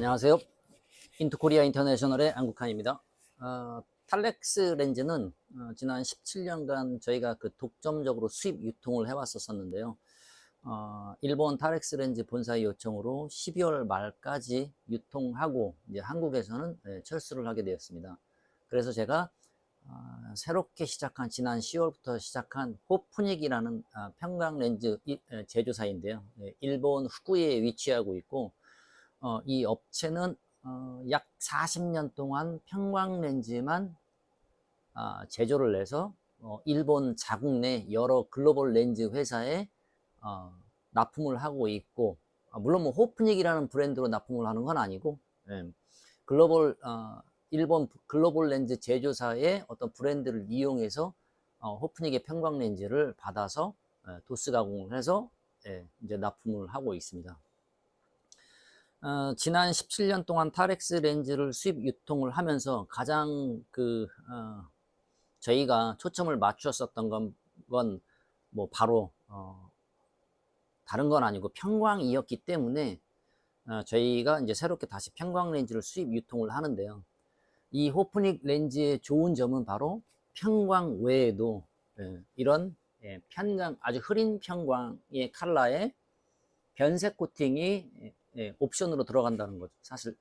안녕하세요. 인투코리아 인터내셔널의 안국환입니다. 탈렉스 렌즈는 지난 17년간 저희가 그 독점적으로 수입 유통을 해왔었는데요. 일본 탈렉스 렌즈 본사의 요청으로 12월 말까지 유통하고 이제 한국에서는 철수를 하게 되었습니다. 그래서 제가 새롭게 시작한 지난 10월부터 시작한 호프닉이라는 평광 렌즈 제조사인데요. 일본 후쿠이에 위치하고 있고 이 업체는 약 40년 동안 평광 렌즈만 제조를 해서 일본 자국 내 여러 글로벌 렌즈 회사에 납품을 하고 있고, 물론 뭐 호프닉이라는 브랜드로 납품을 하는 건 아니고, 글로벌 일본 글로벌 렌즈 제조사의 어떤 브랜드를 이용해서 호프닉의 평광 렌즈를 받아서 도스 가공을 해서 이제 납품을 하고 있습니다. 지난 17년 동안 타렉스 렌즈를 수입 유통을 하면서 가장 저희가 초점을 맞추었었던 건 뭐 바로 다른 건 아니고 평광이었기 때문에 저희가 이제 새롭게 다시 평광 렌즈를 수입 유통을 하는데요. 이 호프닉 렌즈의 좋은 점은 바로 평광 외에도 이런 편광, 아주 흐린 평광의 컬러에 변색 코팅이 옵션으로 들어간다는 거죠. 사실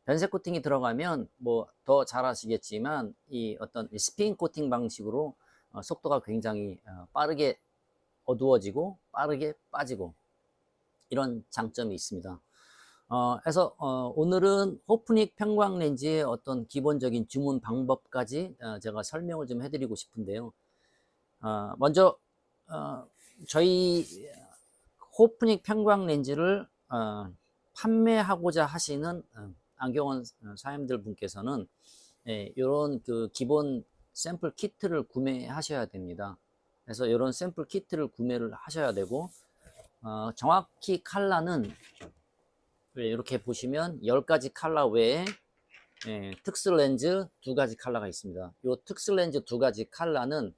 변색 코팅이 들어가면 뭐 더 잘 아시겠지만 이 어떤 스피인 코팅 방식으로 속도가 굉장히 빠르게 어두워지고 빠르게 빠지고 이런 장점이 있습니다. 그래서 오늘은 호프닉 평광 렌즈의 어떤 기본적인 주문 방법까지 제가 설명을 좀 해드리고 싶은데요. 먼저 저희 호프닉 평광 렌즈를 판매하고자 하시는 안경원 사장님들 분께서는 이런 그 기본 샘플 키트를 구매하셔야 됩니다. 그래서 이런 샘플 키트를 구매를 하셔야 되고 정확히 컬러는 이렇게 보시면 10가지 컬러 외에 특수 렌즈 2가지 컬러가 있습니다. 이 특수 렌즈 2가지 컬러는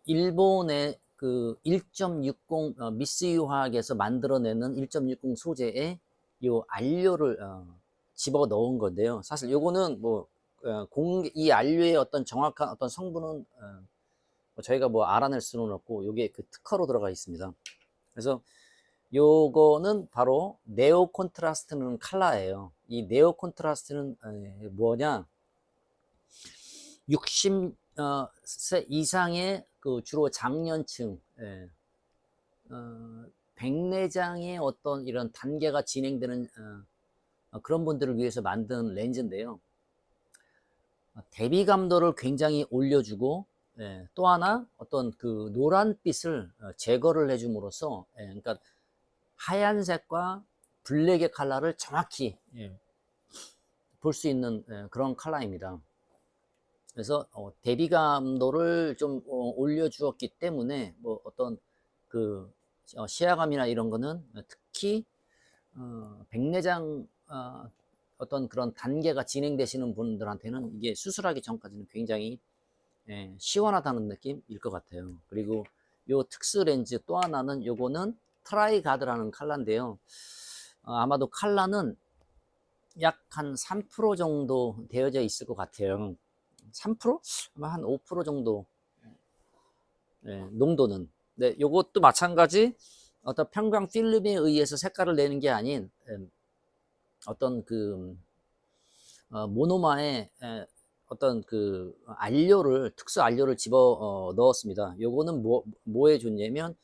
일본의 그 1.60 미쓰유 화학에서 만들어내는 1.60 소재에 이 안료를 집어 넣은 건데요. 사실 요거는 뭐 이 안료의 어떤 정확한 어떤 성분은 저희가 뭐 알아낼 수는 없고 요게 그 특허로 들어가 있습니다. 그래서 요거는 바로 네오 콘트라스트는 컬러예요. 이 네오 콘트라스트는 뭐냐? 60세 이상의 그 주로 장년층, 백내장의 어떤 이런 단계가 진행되는 그런 분들을 위해서 만든 렌즈인데요. 대비감도를 굉장히 올려주고 또 하나 어떤 그 노란빛을 제거를 해줌으로써 그러니까 하얀색과 블랙의 컬러를 정확히 볼 수 있는 그런 컬러입니다. 그래서 대비감도를 좀 올려주었기 때문에 뭐 어떤 그 시야감이나 이런 거는 특히 백내장 어떤 그런 단계가 진행되시는 분들한테는 이게 수술하기 전까지는 굉장히 시원하다는 느낌일 것 같아요. 그리고 요 특수 렌즈 또 하나는 요거는 트라이가드라는 컬러인데요. 아마도 컬러는 약 한 3% 정도 되어져 있을 것 같아요. 3%? 아마 한 5% 정도 농도는. 네, 요것도 마찬가지 어떤 평광 필름에 의해서 색깔을 내는 게 아닌 어떤 그 모노마의 어떤 그 안료를 특수 안료를 집어 넣었습니다. 요거는 뭐에 좋냐면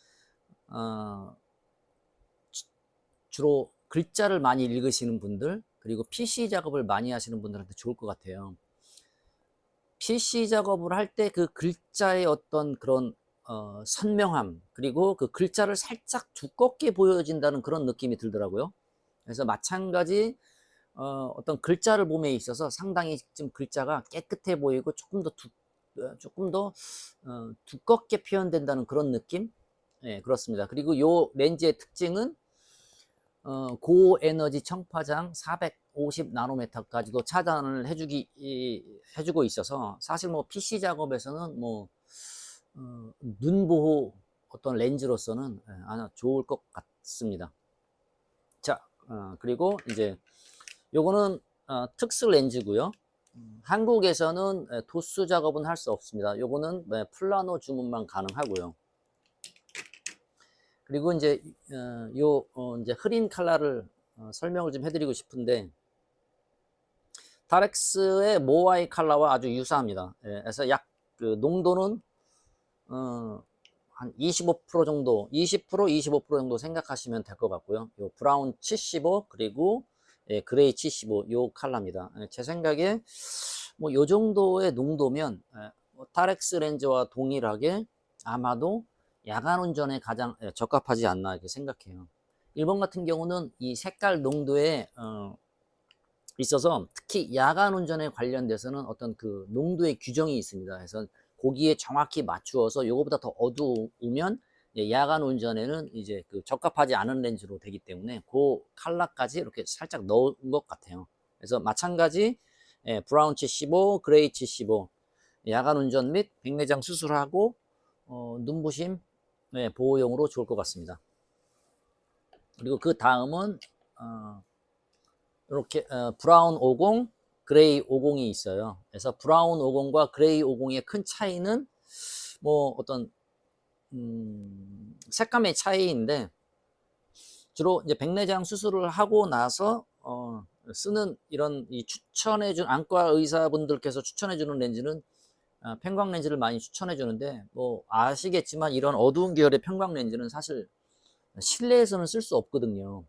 주로 글자를 많이 읽으시는 분들 그리고 PC 작업을 많이 하시는 분들한테 좋을 것 같아요. PC 작업을 할 때 그 글자의 어떤 그런 선명함 그리고 그 글자를 살짝 두껍게 보여진다는 그런 느낌이 들더라고요. 그래서 마찬가지 어떤 글자를 봄에 있어서 상당히 좀 글자가 깨끗해 보이고 조금 더 두껍게 표현된다는 그런 느낌? 그렇습니다. 그리고 요 렌즈의 특징은 고에너지 청파장 450 나노미터까지도 차단을 해주고 있어서 사실 뭐 PC 작업에서는 뭐 눈 보호 어떤 렌즈로서는 아주 좋을 것 같습니다. 자, 그리고 이제 요거는 특수 렌즈고요. 한국에서는 도수 작업은 할 수 없습니다. 요거는 플라노 주문만 가능하고요. 그리고 이제 이제 흐린 컬러를 설명을 좀 해드리고 싶은데, 타렉스의 모아이 컬러와 아주 유사합니다. 그래서 약 그 농도는 한 25% 정도, 20%, 25% 정도 생각하시면 될 것 같고요. 요 브라운 75 그리고 그레이 75 요 컬러입니다. 제 생각에 뭐 요 정도의 농도면 뭐 타렉스 렌즈와 동일하게 아마도 야간 운전에 가장 적합하지 않나 이렇게 생각해요. 일본 같은 경우는 이 색깔 농도에 있어서 특히 야간 운전에 관련돼서는 어떤 그 농도의 규정이 있습니다. 그래서 거기에 정확히 맞추어서 요거보다 더 어두우면 야간 운전에는 이제 그 적합하지 않은 렌즈로 되기 때문에 그 컬러까지 이렇게 살짝 넣은 것 같아요. 그래서 마찬가지 브라운 75, 그레이 75 야간 운전 및 백내장 수술하고 눈부심 보호용으로 좋을 것 같습니다. 그리고 그 다음은 이렇게 브라운 50, 그레이 50이 있어요. 그래서 브라운 50과 그레이 50의 큰 차이는 뭐 어떤 색감의 차이인데, 주로 이제 백내장 수술을 하고 나서 쓰는 이런 이 추천해준 안과 의사분들께서 추천해주는 렌즈는 편광 렌즈를 많이 추천해주는데, 뭐 아시겠지만 이런 어두운 계열의 편광 렌즈는 사실 실내에서는 쓸 수 없거든요.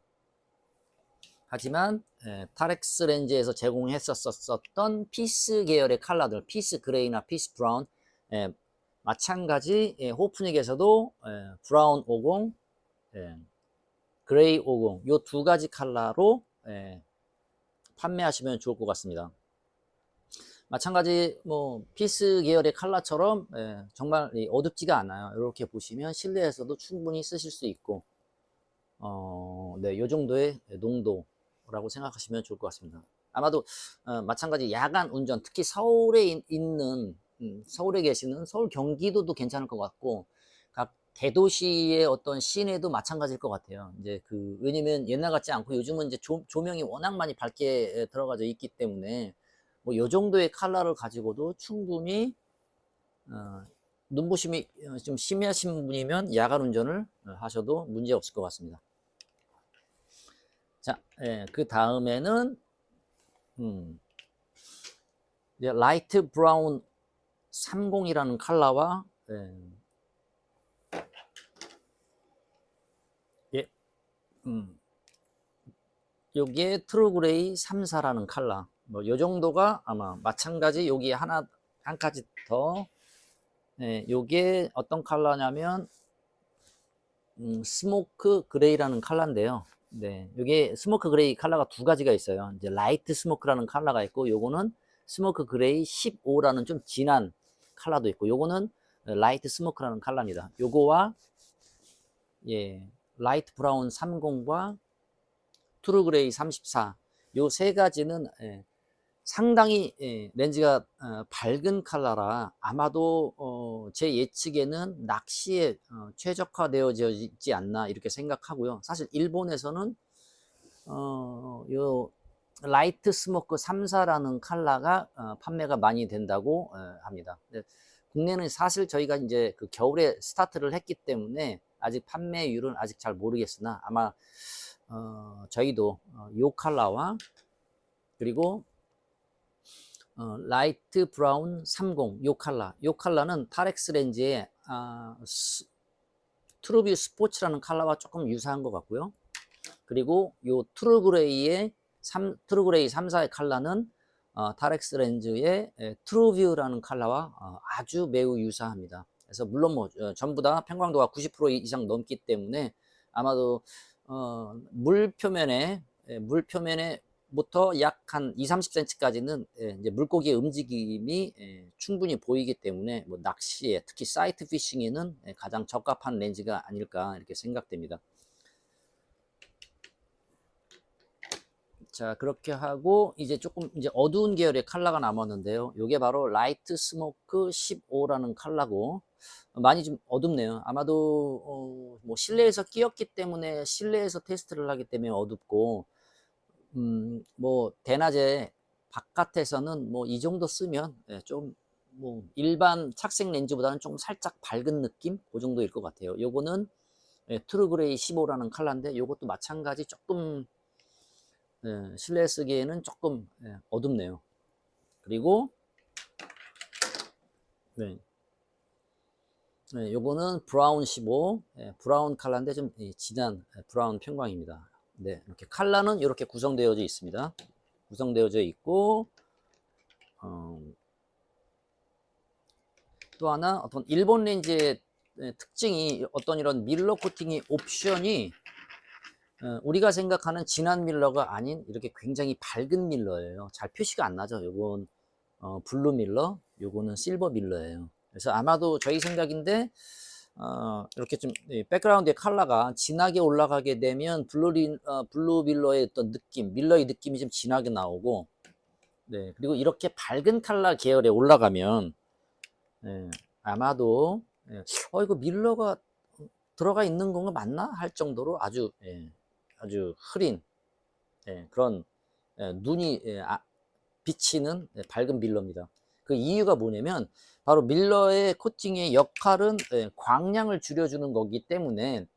하지만 타렉스 렌즈에서 제공했었던 피스 계열의 컬러들, 피스 그레이나 피스 브라운, 마찬가지 호프닉에서도 브라운 50, 그레이 50 요 두 가지 컬러로 판매하시면 좋을 것 같습니다. 마찬가지 뭐 피스 계열의 컬러처럼 정말 어둡지가 않아요. 이렇게 보시면 실내에서도 충분히 쓰실 수 있고 네, 요 정도의 농도라고 생각하시면 좋을 것 같습니다. 아마도 마찬가지 야간 운전, 특히 서울에 있는 서울에 계시는 서울 경기도도 괜찮을 것 같고 각 대도시의 어떤 시내도 마찬가지일 것 같아요. 이제 그 왜냐면 옛날 같지 않고 요즘은 이제 조명이 워낙 많이 밝게 들어가져 있기 때문에 뭐 요 정도의 컬러를 가지고도 충분히 눈부심이 좀 심하신 분이면 야간 운전을 하셔도 문제 없을 것 같습니다. 자, 그 다음에는 이제 라이트 브라운 30이라는 컬러와 여기에 트루 그레이 34라는 컬러, 뭐 요 정도가 아마 마찬가지. 여기 한 가지 더, 요게 어떤 컬러냐면 스모크 그레이라는 컬러인데요. 네, 이게 스모크 그레이 컬러가 두 가지가 있어요. 이제 라이트 스모크라는 컬러가 있고, 요거는 스모크 그레이 15라는 좀 진한 컬러도 있고, 요거는 라이트 스모크라는 컬러입니다. 요거와 라이트 브라운 30과 트루 그레이 34, 요 세 가지는 상당히 렌즈가 밝은 컬러라 아마도 제 예측에는 낚시에 최적화되어져 있지 않나 이렇게 생각하고요. 사실 일본에서는 요 라이트 스모크 34라는 컬러가 판매가 많이 된다고 합니다. 국내는 사실 저희가 이제 그 겨울에 스타트를 했기 때문에 아직 판매율은 아직 잘 모르겠으나 아마 저희도 요 컬러와 그리고 라이트 브라운 30 요 컬러는 타렉스 렌즈의 트루뷰 스포츠라는 컬러와 조금 유사한 것 같고요. 그리고 요 트루그레이 34의 컬러는 타렉스 렌즈의 트루뷰라는 컬러와 아주 매우 유사합니다. 그래서 물론 뭐 전부 다 편광도가 90% 이상 넘기 때문에 아마도 물 표면에 부터 약 한 2, 30cm까지는 이제 물고기의 움직임이 충분히 보이기 때문에 뭐 낚시에 특히 사이트 피싱에는 가장 적합한 렌즈가 아닐까 이렇게 생각됩니다. 자, 그렇게 하고 이제 조금 이제 어두운 계열의 컬러가 남았는데요. 이게 바로 라이트 스모크 15라는 컬러고 많이 좀 어둡네요. 아마도 뭐 실내에서 끼었기 때문에 실내에서 테스트를 하기 때문에 어둡고 뭐 대낮에 바깥에서는 뭐 이 정도 쓰면 좀 뭐 일반 착색 렌즈보다는 좀 살짝 밝은 느낌 그 정도일 것 같아요. 요거는 트루 그레이 15라는 컬러인데 요것도 마찬가지 조금 실내에 쓰기에는 조금 어둡네요. 그리고 네, 요거는 브라운 15 브라운 컬러인데 좀 진한 브라운 편광입니다. 네, 이렇게 컬러는 이렇게 구성되어져 있습니다. 구성되어져 있고 또 하나 어떤 일본 렌즈의 특징이 어떤 이런 밀러 코팅의 옵션이 우리가 생각하는 진한 밀러가 아닌 이렇게 굉장히 밝은 밀러예요. 잘 표시가 안 나죠. 요건 블루 밀러, 요거는 실버 밀러예요. 그래서 아마도 저희 생각인데 이렇게 좀 백그라운드의 컬러가 진하게 올라가게 되면 블루 밀러의 어떤 느낌, 밀러의 느낌이 좀 진하게 나오고, 네, 그리고 이렇게 밝은 컬러 계열에 올라가면 아마도 이거 밀러가 들어가 있는 건가 맞나 할 정도로 아주 아주 흐린 그런 눈이 비치는 밝은 밀러입니다. 그 이유가 뭐냐면 바로 밀러의 코팅의 역할은 광량을 줄여주는 거기 때문에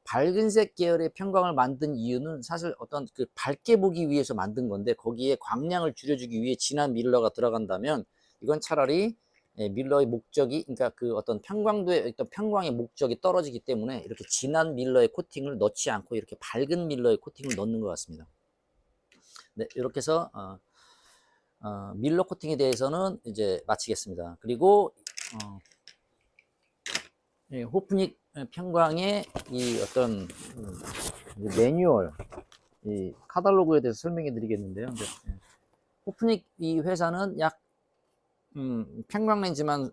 밝은색 계열의 편광을 만든 이유는 사실 어떤 그 밝게 보기 위해서 만든 건데 거기에 광량을 줄여주기 위해 진한 밀러가 들어간다면 이건 차라리 밀러의 목적이 그러니까 그 어떤 편광도의 어떤 편광의 목적이 떨어지기 때문에 이렇게 진한 밀러의 코팅을 넣지 않고 이렇게 밝은 밀러의 코팅을 넣는 것 같습니다. 네, 이렇게 해서 밀러 코팅에 대해서는 이제 마치겠습니다. 그리고 호프닉 편광의 이 어떤 매뉴얼, 이 카탈로그에 대해서 설명해 드리겠는데요. 호프닉 이 회사는 약 편광 렌즈만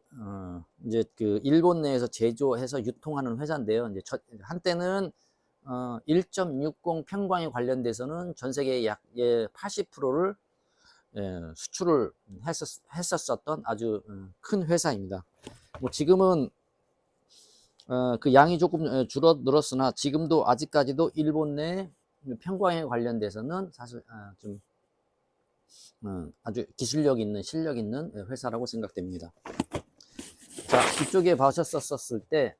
이제 그 일본 내에서 제조해서 유통하는 회사인데요. 이제 한때는 1.60 편광에 관련돼서는 전 세계 약 80%를 수출을 했었던 아주 큰 회사입니다. 뭐 지금은 그 양이 조금 줄어들었으나 지금도 아직까지도 일본 내 편광에 관련돼서는 사실 좀 아주 기술력 있는 실력 있는 회사라고 생각됩니다. 자, 이쪽에 보셨었을 때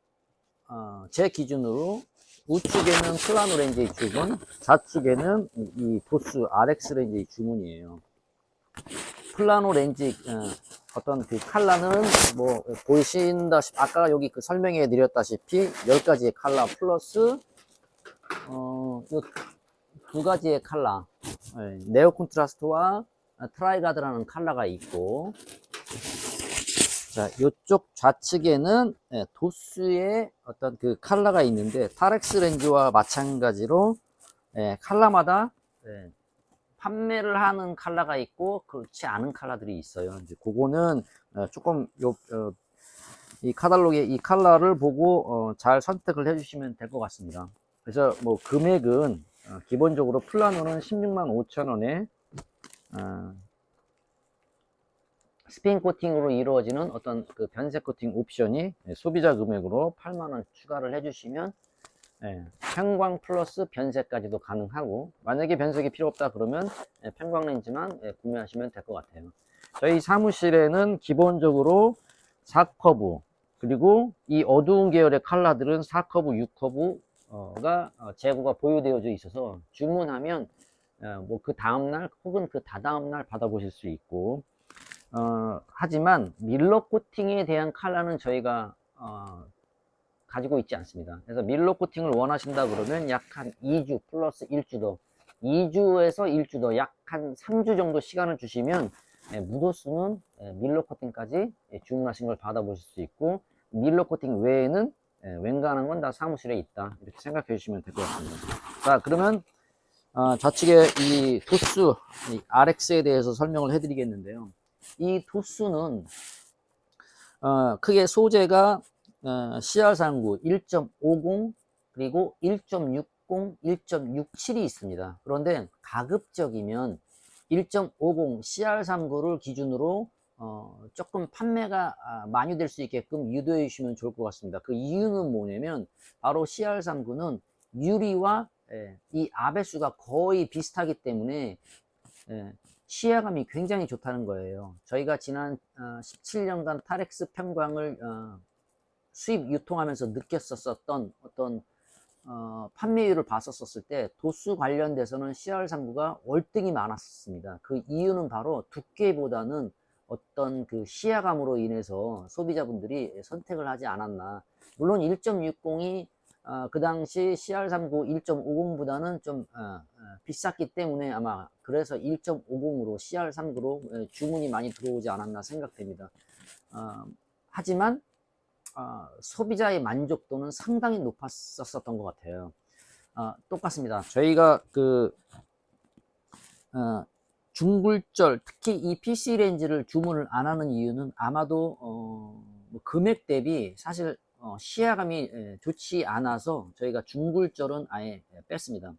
제 기준으로 우측에는 플라노 렌즈의 주문, 좌측에는 이 도스 RX 렌즈의 주문이에요. 플라노 렌즈 어떤 그 컬러는 뭐 보신다시피 아까 여기 그 설명해 드렸다시피 10가지의 컬러 플러스 두 가지의 컬러 네오 콘트라스트와 트라이가드라는 컬러가 있고, 자, 이쪽 좌측에는 도스의 어떤 그 컬러가 있는데 타렉스 렌즈와 마찬가지로 컬러마다 판매를 하는 컬러가 있고 그렇지 않은 컬러들이 있어요. 이제 그거는 조금 이 카탈로그의 이 컬러를 보고 잘 선택을 해주시면 될 것 같습니다. 그래서 뭐 금액은 기본적으로 플라노는 16만 5천 원에 스핀 코팅으로 이루어지는 어떤 그 변색 코팅 옵션이 소비자 금액으로 8만 원 추가를 해주시면 편광 플러스 변색까지도 가능하고, 만약에 변색이 필요 없다 그러면 편광 렌즈만 구매하시면 될 것 같아요. 저희 사무실에는 기본적으로 4커브 그리고 이 어두운 계열의 컬러들은 4커브, 6커브가 재고가 보유되어져 있어서 주문하면 뭐 그 다음날 혹은 그 다다음날 받아보실 수 있고, 하지만 밀러 코팅에 대한 컬러는 저희가 가지고 있지 않습니다. 그래서 밀러 코팅을 원하신다 그러면 약 한 2주 플러스 1주 더, 2주에서 1주 더 약 한 3주 정도 시간을 주시면 무도수는 밀러 코팅까지 주문하신 걸 받아보실 수 있고, 밀러 코팅 외에는 웬간한 건 다 사무실에 있다 이렇게 생각해 주시면 될 것 같습니다. 자, 그러면 좌측에 이 도스 이 RX에 대해서 설명을 해 드리겠는데요. 이 도스는 크게 소재가 CR39 1.50 그리고 1.60, 1.67이 있습니다. 그런데 가급적이면 1.50 CR39를 기준으로 조금 판매가 많이 될 수 있게끔 유도해 주시면 좋을 것 같습니다. 그 이유는 뭐냐면 바로 CR39는 유리와 이 아배수가 거의 비슷하기 때문에 시야감이 굉장히 좋다는 거예요. 저희가 지난 17년간 타렉스 편광을 수입 유통하면서 느꼈었던 어떤 판매율을 봤었을 때 도수 관련돼서는 CR39가 월등히 많았습니다. 그 이유는 바로 두께보다는 어떤 그 시야감으로 인해서 소비자분들이 선택을 하지 않았나. 물론 1.60이 그 당시 CR39 1.50보다는 좀 비쌌기 때문에 아마 그래서 1.50으로 CR39로 주문이 많이 들어오지 않았나 생각됩니다. 하지만 소비자의 만족도는 상당히 높았었던 것 같아요. 똑같습니다. 저희가 그 중굴절, 특히 이 PC 렌즈를 주문을 안 하는 이유는 아마도 뭐 금액 대비 사실 시야감이 좋지 않아서 저희가 중굴절은 아예 뺐습니다.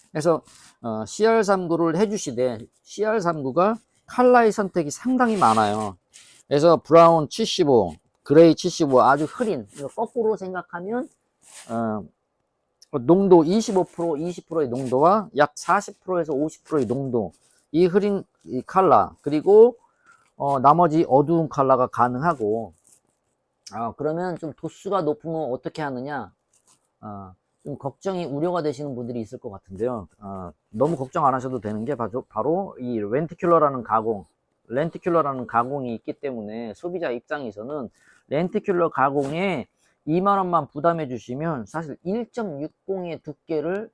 그래서 CR39를 해주시되 CR39가 컬러의 선택이 상당히 많아요. 그래서 브라운 75, 그레이 75 아주 흐린, 이거 거꾸로 생각하면 농도 25%, 20%의 농도와 약 40%에서 50%의 농도, 이 흐린 이 컬러, 그리고 나머지 어두운 컬러가 가능하고, 그러면 좀 도수가 높으면 어떻게 하느냐, 좀 걱정이 우려가 되시는 분들이 있을 것 같은데요. 너무 걱정 안 하셔도 되는 게 바로 이 렌티큘러라는 가공이 있기 때문에 소비자 입장에서는 렌티큘러 가공에 2만원만 부담해 주시면 사실 1.60의 두께를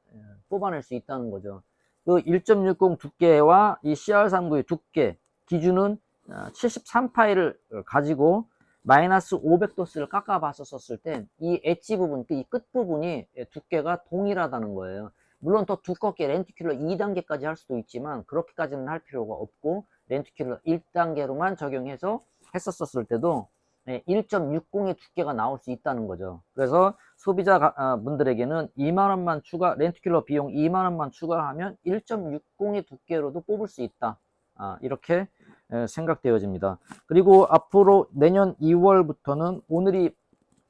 뽑아낼 수 있다는 거죠. 그 1.60 두께와 이 CR39의 두께 기준은 73파일을 가지고 마이너스 500도스를 깎아 봤었을 때 이 엣지 부분, 이 끝 부분이 두께가 동일하다는 거예요. 물론 더 두껍게 렌티큘러 2단계까지 할 수도 있지만 그렇게까지는 할 필요가 없고 렌티큘러 1단계로만 적용해서 했었을 때도 1.60의 두께가 나올 수 있다는 거죠. 그래서 소비자 분들에게는 2만원만 추가, 렌티큘러 비용 2만원만 추가하면 1.60의 두께로도 뽑을 수 있다. 이렇게 생각되어집니다. 그리고 앞으로 내년 2월부터는 오늘이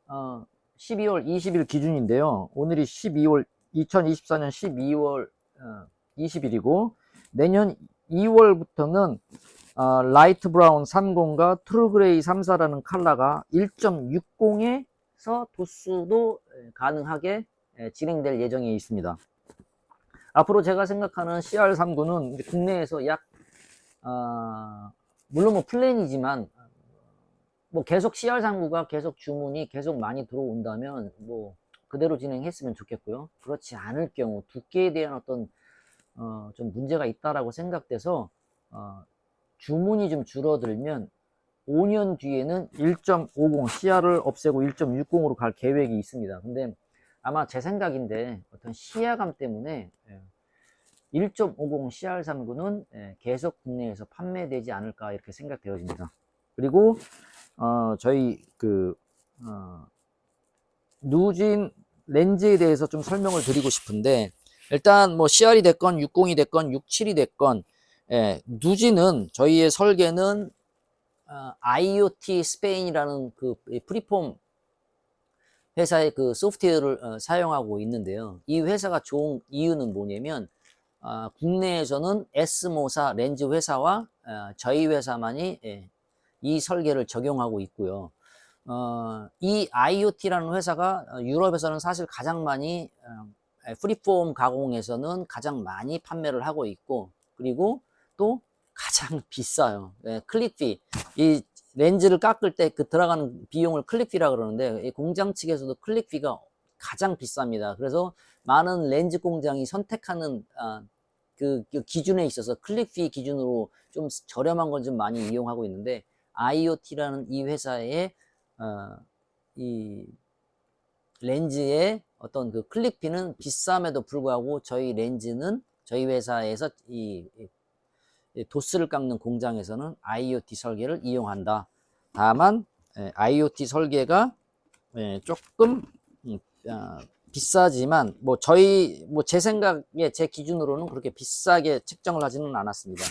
12월 20일 기준인데요. 오늘이 2024년 12월 20일이고 내년 2월부터는 라이트 브라운 30과 트루 그레이 34라는 컬러가 1.60에서 도수도 가능하게 진행될 예정에 있습니다. 앞으로 제가 생각하는 CR39는 국내에서 약 물론 뭐 플랜이지만 뭐 계속 CR39가 계속 주문이 계속 많이 들어온다면 뭐 그대로 진행했으면 좋겠고요. 그렇지 않을 경우 두께에 대한 어떤 좀 문제가 있다라고 생각돼서 주문이 좀 줄어들면 5년 뒤에는 1.50 CR을 없애고 1.60으로 갈 계획이 있습니다. 근데 아마 제 생각인데 어떤 시야감 때문에 1.50 CR39는 계속 국내에서 판매되지 않을까 이렇게 생각되어집니다. 그리고 저희 그 누진 렌즈에 대해서 좀 설명을 드리고 싶은데 일단 뭐 CR이 됐건 60이 됐건 67이 됐건 누진은 저희의 설계는 IoT 스페인이라는 그 프리폼 회사의 그 소프트웨어를 사용하고 있는데요. 이 회사가 좋은 이유는 뭐냐면 국내에서는 S모사 렌즈 회사와 저희 회사만이 이 설계를 적용하고 있고요. 이 IoT라는 회사가 유럽에서는 사실 가장 많이 프리폼 가공에서는 가장 많이 판매를 하고 있고 그리고 또 가장 비싸요. 클릭피, 이 렌즈를 깎을 때 그 들어가는 비용을 클릭피라 그러는데 공장 측에서도 클릭피가 가장 비쌉니다. 그래서 많은 렌즈 공장이 선택하는 그 기준에 있어서 클릭피 기준으로 좀 저렴한 건 좀 많이 이용하고 있는데 IoT라는 이 회사의 이 렌즈의 어떤 그 클릭피는 비쌈에도 불구하고 저희 렌즈는 저희 회사에서 이 도스를 깎는 공장에서는 IoT 설계를 이용한다. 다만 IoT 설계가 조금 비싸지만 뭐 제 생각에 제 기준으로는 그렇게 비싸게 책정을 하지는 않았습니다.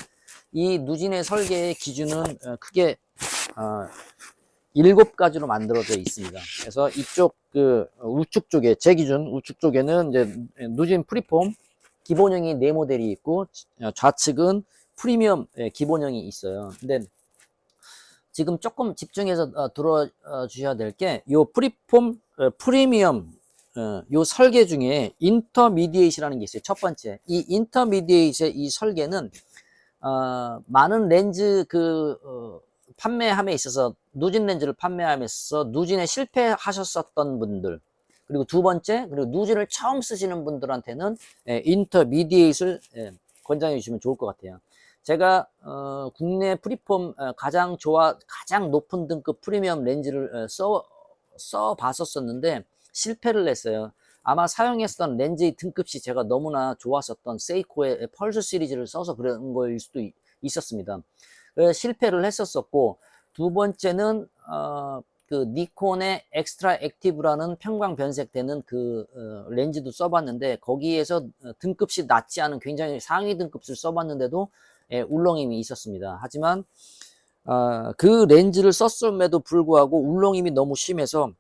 이 누진의 설계의 기준은 크게 7가지로 만들어져 있습니다. 그래서 이쪽 그 우측 쪽에, 제 기준 우측 쪽에는 이제 누진 프리폼 기본형이 4모델이 있고, 좌측은 프리미엄 기본형이 있어요. 근데 지금 조금 집중해서 들어 주셔야 될 게, 요 프리폼 프리미엄 요 설계 중에 인터미디에이트라는 게 있어요. 첫 번째, 이 인터미디에이트의 이 설계는 많은 렌즈 판매함에 있어서, 누진 렌즈를 판매함에서 누진에 실패하셨었던 분들, 그리고 두 번째, 그리고 누진을 처음 쓰시는 분들한테는 인터미디에이트를 권장해 주시면 좋을 것 같아요. 제가 국내 프리폼 가장 높은 등급 프리미엄 렌즈를 써 봤었는데 실패를 했어요. 아마 사용했던 렌즈의 등급이 제가 너무나 좋았었던 세이코의 펄스 시리즈를 써서 그런 거일 수도 있었습니다. 실패를 했었고, 두 번째는 그 니콘의 엑스트라 액티브라는 평광 변색되는 렌즈도 써봤는데, 거기에서 등급이 낮지 않은 굉장히 상위 등급을 써봤는데도 울렁임이 있었습니다. 하지만 그 렌즈를 썼음에도 불구하고 울렁임이 너무 심해서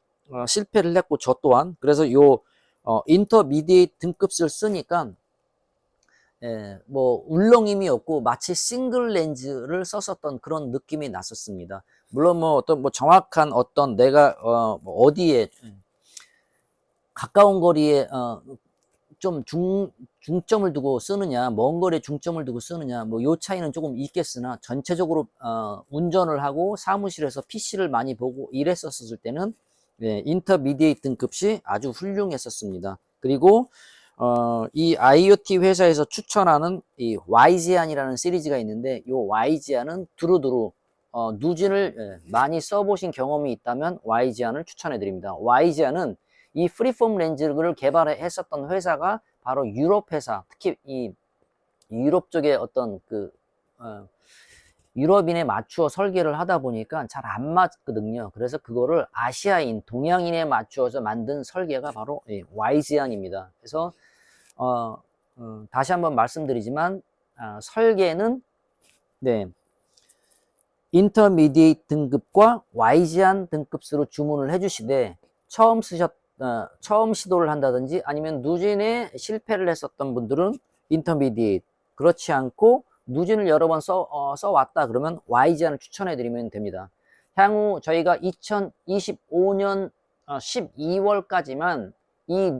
실패를 했고, 저 또한. 그래서 요 인터미디에이트 등급을 쓰니까 뭐 울렁임이 없고 마치 싱글 렌즈를 썼었던 그런 느낌이 났었습니다. 물론 뭐 어떤 뭐 정확한 어떤 내가 뭐 어디에 가까운 거리에 좀 중점을 두고 쓰느냐, 먼 거리에 중점을 두고 쓰느냐, 뭐 요 차이는 조금 있겠으나, 전체적으로 운전을 하고 사무실에서 PC를 많이 보고 이랬었을 때는 인터미디에이트 등급이 아주 훌륭했었습니다. 그리고 이 IoT 회사에서 추천하는 이 YG안이라는 시리즈가 있는데, 이 YG안은 두루두루 누진을 많이 써보신 경험이 있다면 YG안을 추천해 드립니다. YG안은 이 프리폼 렌즈를 개발했었던 회사가 바로 유럽 회사, 특히 이 유럽 쪽에 어떤 유럽인에 맞추어 설계를 하다 보니까 잘 안 맞거든요. 그래서 그거를 아시아인, 동양인에 맞추어서 만든 설계가 바로 YG안입니다. 그래서 다시 한번 말씀드리지만 설계는 인터미디에이트 등급과 YG안 등급으로 주문을 해주시되, 처음 시도를 한다든지 아니면 누진에 실패를 했었던 분들은 인터미디에이트, 그렇지 않고 누진을 여러 번 써왔다 그러면 YG안을 추천해 드리면 됩니다. 향후 저희가 2025년 12월까지만 이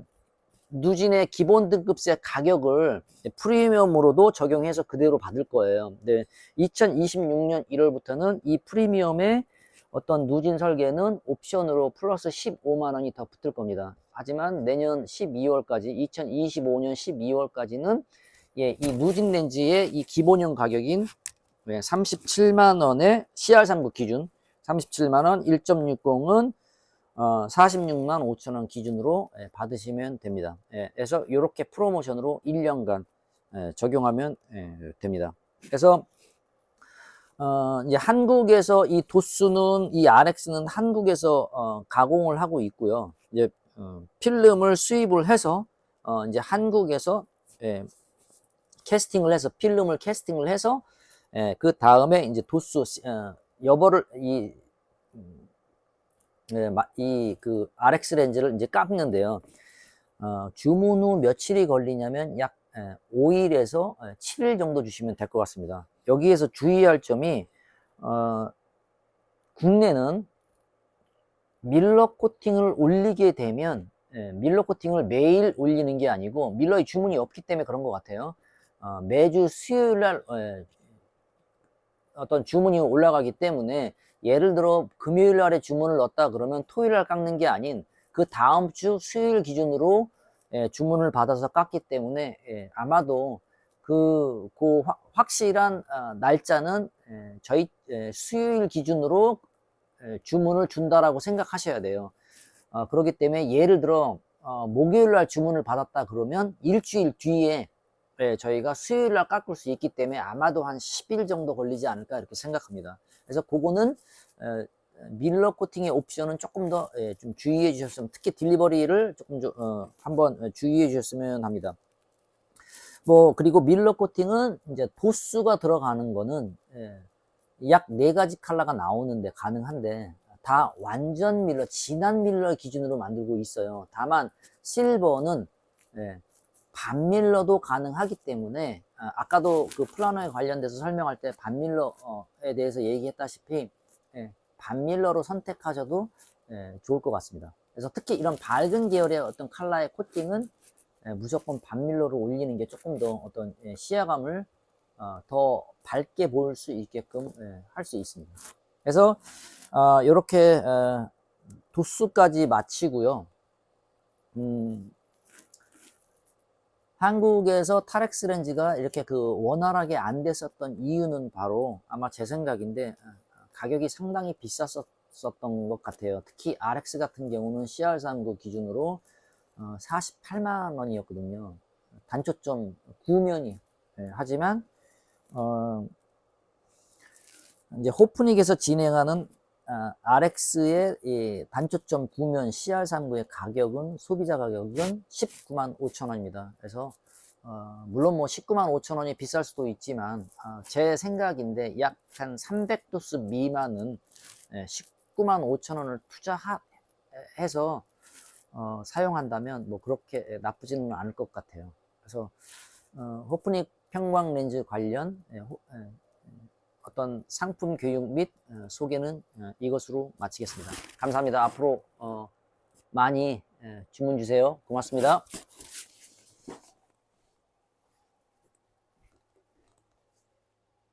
누진의 기본 등급세 가격을 프리미엄으로도 적용해서 그대로 받을 거예요. 네, 2026년 1월부터는 이 프리미엄의 어떤 누진 설계는 옵션으로 플러스 15만 원이 더 붙을 겁니다. 하지만 내년 12월까지, 2025년 12월까지는 이 누진 렌즈의 이 기본형 가격인 37만 원의 CR39 기준 37만 원, 1.60은 46만 5천 원 기준으로 받으시면 됩니다. 그래서 이렇게 프로모션으로 1년간 적용하면 됩니다. 그래서 이제 한국에서 이 도수는, 이 RX는 한국에서 가공을 하고 있고요. 이제 필름을 수입을 해서 이제 한국에서 캐스팅을 해서, 필름을 캐스팅을 해서 그 다음에 이제 도수 여벌을 그 RX 렌즈를 이제 깎는데요. 주문 후 며칠이 걸리냐면 약 5일에서 7일 정도 주시면 될 것 같습니다. 여기에서 주의할 점이 국내는 밀러 코팅을 올리게 되면 밀러 코팅을 매일 올리는 게 아니고, 밀러의 주문이 없기 때문에 그런 것 같아요. 매주 수요일날 어떤 주문이 올라가기 때문에, 예를 들어 금요일 날에 주문을 넣었다 그러면 토요일 날 깎는 게 아닌 그 다음 주 수요일 기준으로 주문을 받아서 깎기 때문에 아마도 확실한 날짜는 저희 수요일 기준으로 주문을 준다라고 생각하셔야 돼요. 그렇기 때문에 예를 들어 목요일 날 주문을 받았다 그러면 일주일 뒤에 저희가 수요일 날 깎을 수 있기 때문에 아마도 한 10일 정도 걸리지 않을까 이렇게 생각합니다. 그래서 그거는 밀러 코팅의 옵션은 조금 더 좀 주의해 주셨으면, 특히 딜리버리를 조금 한번 주의해 주셨으면 합니다. 뭐 그리고 밀러 코팅은 이제 도수가 들어가는 거는 약 4가지 컬러가 나오는데 가능한데, 다 완전 밀러, 진한 밀러 기준으로 만들고 있어요. 다만 실버는 반밀러도 가능하기 때문에 아까도 그 플라너에 관련돼서 설명할 때 반밀러에 대해서 얘기했다시피 반밀러로 선택하셔도 좋을 것 같습니다. 그래서 특히 이런 밝은 계열의 어떤 컬러의 코팅은 무조건 반밀러로 올리는 게 조금 더 어떤 시야감을 더 밝게 볼 수 있게끔 할 수 있습니다. 그래서 이렇게 도수까지 마치고요. 한국에서 타렉스 렌즈가 이렇게 그 원활하게 안 됐었던 이유는 바로 아마 제 생각인데 가격이 상당히 비쌌었던 것 같아요. 특히 RX 같은 경우는 CR39 기준으로 48만 원이었거든요. 단초점 구면이. 하지만 이제 호프닉에서 진행하는 RX의 단초점 구면 CR39의 가격은 소비자 가격은 19만 5천 원입니다. 그래서 물론 뭐 19만 5천 원이 비쌀 수도 있지만 제 생각인데 약 한 300도수 미만은 19만 5천 원을 투자해서 사용한다면 뭐 그렇게 나쁘지는 않을 것 같아요. 그래서 호프닉 평광 렌즈 관련 어떤 상품 교육 및 소개는 이것으로 마치겠습니다. 감사합니다. 앞으로 많이 주문 주세요. 고맙습니다.